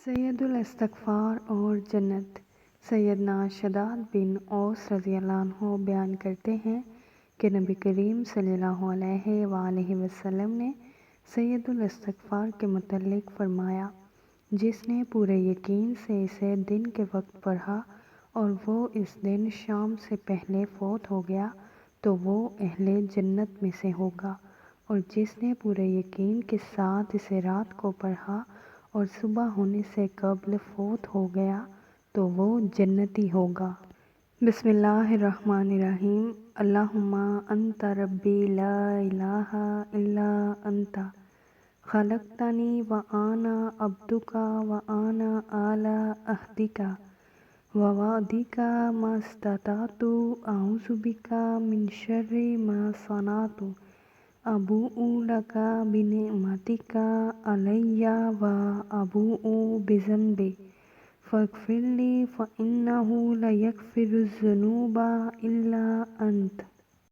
سید الاستغفار اور جنت۔ سیدنا شداد بن اوس رضی اللہ عنہ بیان کرتے ہیں کہ نبی کریم صلی اللہ علیہ وآلہ وسلم نے سید الاستغفار کے متعلق فرمایا، جس نے پورے یقین سے اسے دن کے وقت پڑھا اور وہ اس دن شام سے پہلے فوت ہو گیا تو وہ اہل جنت میں سے ہوگا، اور جس نے پورے یقین کے ساتھ اسے رات کو پڑھا اور صبح ہونے سے قبل فوت ہو گیا تو وہ جنتی ہوگا۔ بسم اللہ الرحمن الرحیم۔ اللہم انت ربی لا الہ الا انت خلقتنی وانا عبدک وانا علی عہدک ووعدک ما استطعت اعوذ بک من شر ما صنعت ابوء لک بنعمتک علی وابوء بذنبی فاغفر لی فانہ لا یغفر الذنوب الا انت۔